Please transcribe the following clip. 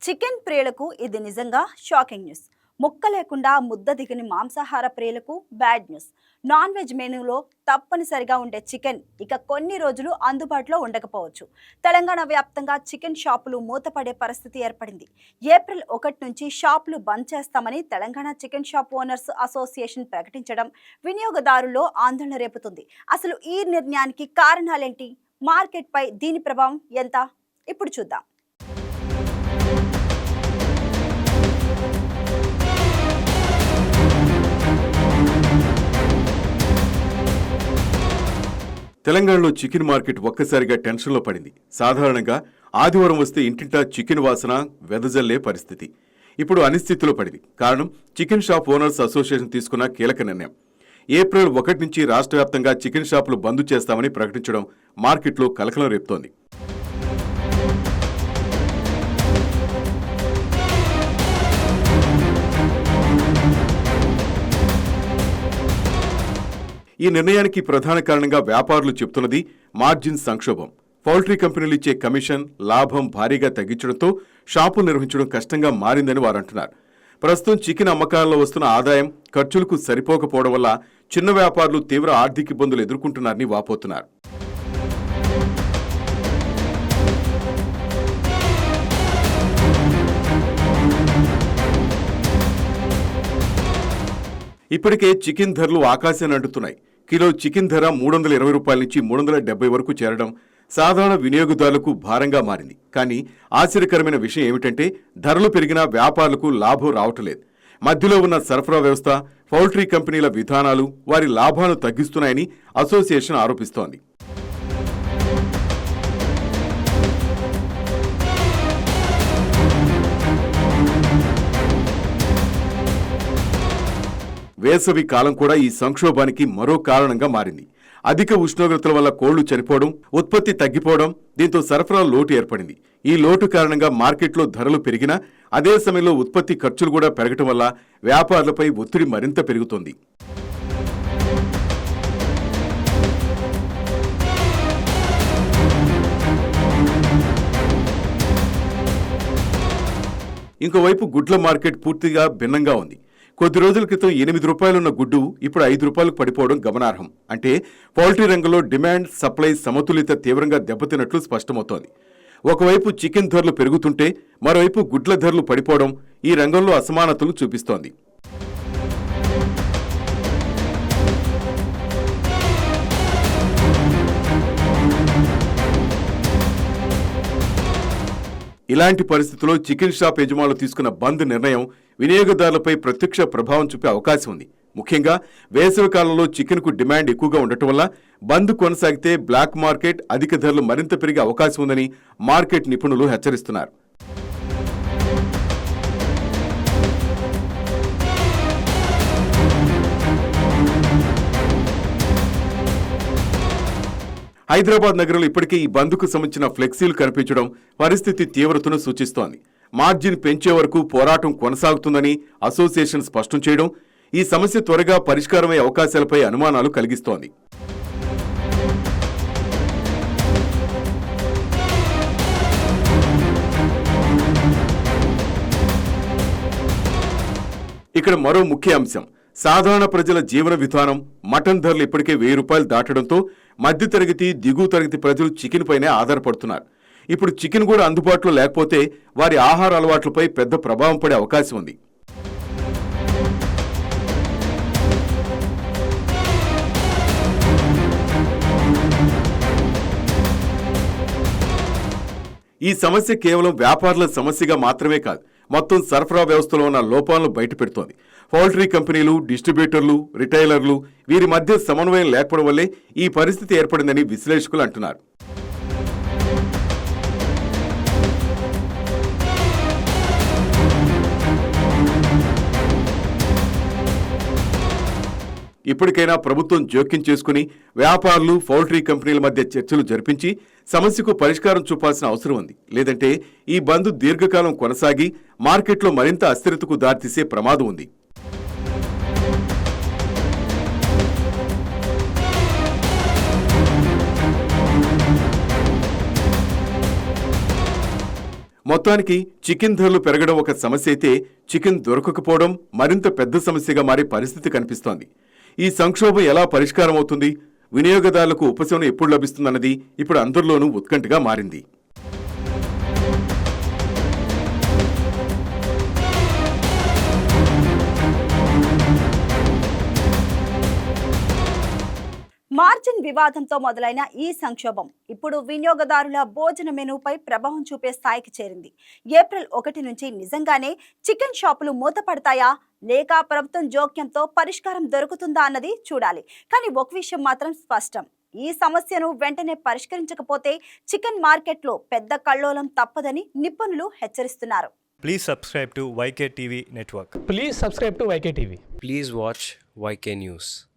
Chicken ప్రియులకు ఇది నిజంగా షాకింగ్ న్యూస్. ముక్క లేకుండా ముద్ద దిగని మాంసాహార ప్రియులకు బ్యాడ్ న్యూస్. నాన్ వెజ్ మెనూలో తప్పనిసరిగా ఉండే చికెన్ ఇక కొన్ని రోజులు అందుబాటులో ఉండకపోవచ్చు. తెలంగాణ వ్యాప్తంగా చికెన్ షాపులు మూతపడే పరిస్థితి ఏర్పడింది. ఏప్రిల్ 1 నుంచి షాపులు బంద్ చేస్తామని Telangana chicken shop owners association ప్రకటించడం వినియోగదారుల్లో ఆందోళన రేపుతుంది. అసలు ఈ నిర్ణయానికి కారణాలేంటి? మార్కెట్పై దీని ప్రభావం ఎంత? ఇప్పుడు చూద్దాం. తెలంగాణలో చికెన్ మార్కెట్ ఒక్కసారిగా టెన్షన్లో పడింది. సాధారణంగా ఆదివారం వస్తే ఇంటింటా చికెన్ వాసన వెదజల్లే పరిస్థితి ఇప్పుడు అనిశ్చితిలో పడింది. కారణం చికెన్ షాప్ ఓనర్స్ అసోసియేషన్ తీసుకున్న కీలక నిర్ణయం. ఏప్రిల్ 1 నుంచి రాష్ట్ర వ్యాప్తంగా చికెన్ షాపులు బంద్ చేస్తామని ప్రకటించడం మార్కెట్లో కలకలం రేపుతోంది. ఈ నిర్ణయానికి ప్రధాన కారణంగా వ్యాపారులు చెబుతున్నది మార్జిన్ సంక్షోభం. పౌల్ట్రీ కంపెనీలు ఇచ్చే కమిషన్ లాభం భారీగా తగ్గించడంతో షాపులు నిర్వహించడం కష్టంగా మారిందని వారు అంటున్నారు. ప్రస్తుతం చికెన్ అమ్మకాలలో వస్తున్న ఆదాయం ఖర్చులకు సరిపోకపోవడం వల్ల చిన్న వ్యాపారులు తీవ్ర ఆర్థిక ఇబ్బందులు ఎదుర్కొంటున్నారని వాపోతున్నారు. ఇప్పటికే చికెన్ ధరలు ఆకాశాన్ని అంటున్నాయి. కిలో చికెన్ ధర 320 రూపాయల నుంచి 370 వరకు చేరడం సాధారణ వినియోగదారులకు భారంగా మారింది. కానీ ఆశ్చర్యకరమైన విషయం ఏమిటంటే ధరలు పెరిగినా వ్యాపారులకు లాభం రావట్లేదు. మధ్యలో ఉన్న సరఫరా వ్యవస్థ, పౌల్ట్రీ కంపెనీల విధానాలు వారి లాభాలను తగ్గిస్తున్నాయని అసోసియేషన్ ఆరోపిస్తోంది. వేసవి కాలం కూడా ఈ సంక్షోభానికి మరో కారణంగా మారింది. అధిక ఉష్ణోగ్రతల వల్ల కోళ్లు చనిపోవడం, ఉత్పత్తి తగ్గిపోవడం, దీంతో సరఫరా లోటు ఏర్పడింది. ఈ లోటు కారణంగా మార్కెట్లో ధరలు పెరిగినా అదే సమయంలో ఉత్పత్తి ఖర్చులు కూడా పెరగటం వల్ల వ్యాపారులపై ఒత్తిడి మరింత పెరుగుతోంది. ఇంకోవైపు గుడ్ల మార్కెట్ పూర్తిగా భిన్నంగా ఉంది. కొద్ది రోజుల క్రితం 8 రూపాయలున్న గుడ్డు ఇప్పుడు 5 రూపాయలకు పడిపోవడం గమనార్హం. అంటే పౌల్ట్రీ రంగంలో డిమాండ్ సప్లై సమతుల్యత తీవ్రంగా దెబ్బతిన్నట్లు స్పష్టమవుతోంది. ఒకవైపు చికెన్ ధరలు పెరుగుతుంటే మరోవైపు గుడ్ల ధరలు పడిపోవడం ఈ రంగంలో అసమానతలు చూపిస్తోంది. ఇలాంటి పరిస్థితుల్లో చికెన్ షాప్ యజమానులు తీసుకున్న బంద్ నిర్ణయం వినియోగదారులపై ప్రత్యక్ష ప్రభావం చూపే అవకాశం ఉంది. ముఖ్యంగా వేసవి కాలంలో చికెన్కు డిమాండ్ ఎక్కువగా ఉండటం వల్ల బంద్ కొనసాగితే బ్లాక్ మార్కెట్ అధిక ధరలు మరింత పెరిగే అవకాశం ఉందని మార్కెట్ నిపుణులు హెచ్చరిస్తున్నారు. హైదరాబాద్ నగరంలో ఇప్పటికే ఈ బంద్కు సంబంధించిన ఫ్లెక్సీలు కనిపించడం పరిస్థితి తీవ్రతను సూచిస్తోంది. మార్జిన్ పెంచే వరకు పోరాటం కొనసాగుతుందని అసోసియేషన్ స్పష్టం చేయడం ఈ సమస్య త్వరగా పరిష్కారమయ్యే అవకాశాలపై అనుమానాలు కలిగిస్తోంది. ఇక్కడ మరో ముఖ్య అంశం సాధారణ ప్రజల జీవన విధానం. మటన్ ధరలు ఇప్పటికే 1000 రూపాయలు దాటడంతో మధ్యతరగతి, దిగువ తరగతి ప్రజలు చికెన్ పైనే ఆధారపడుతున్నారు. ఇప్పుడు చికెన్ కూడా అందుబాటులో లేకపోతే వారి ఆహార అలవాట్లపై పెద్ద ప్రభావం పడే అవకాశం ఉంది. ఈ సమస్య కేవలం వ్యాపారుల సమస్యగా మాత్రమే కాదు, మొత్తం సరఫరా వ్యవస్థలో ఉన్న లోపాలను బయటపెడుతోంది. పౌల్ట్రీ కంపెనీలు, డిస్ట్రిబ్యూటర్లు, రిటైలర్లు వీరి మధ్య సమన్వయం లేకపోవడం వల్లే ఈ పరిస్థితి ఏర్పడిందని విశ్లేషకులు అంటున్నారు. ఇప్పటికైనా ప్రభుత్వం జోక్యం చేసుకుని వ్యాపారులు, పౌల్ట్రీ కంపెనీల మధ్య చర్చలు జరిపించి సమస్యకు పరిష్కారం చూపాల్సిన అవసరం ఉంది. లేదంటే ఈ బంద్ దీర్ఘకాలం కొనసాగి మార్కెట్లో మరింత అస్థిరతకు దారితీసే ప్రమాదం ఉంది. మొత్తానికి చికెన్ ధరలు పెరగడం ఒక సమస్య అయితే చికెన్ దొరకకపోవడం మరింత పెద్ద సమస్యగా మారే పరిస్థితి కనిపిస్తోంది. ఈ సంక్షోభం ఎలా పరిష్కారం అవుతుంది, వినియోగదారులకు ఉపశమనం ఎప్పుడు లభిస్తుందన్నది ఇప్పుడు అందరిలోనూ ఉత్కంఠగా మారింది. మార్జిన్ వివాదంతో మొదలైన ఈ సంక్షోభం ఇప్పుడు వినియోగదారుల భోజన మెనూపై ప్రభావం చూపే స్థాయికి చేరింది. ఏప్రిల్ 1 నుంచి నిజంగానే చికెన్ షాపులు మూతపడతాయా లేక ప్రభుత్వం జోక్యంతో పరిష్కారం దొరుకుతుందా అన్నది చూడాలి. కానీ ఒక విషయం మాత్రం స్పష్టం, ఈ సమస్యను వెంటనే పరిష్కరించకపోతే చికెన్ మార్కెట్లో పెద్ద కల్లోలం తప్పదని నిపుణులు హెచ్చరిస్తున్నారు. Please subscribe to YK TV Network. Please subscribe to YK TV. Please watch YK News.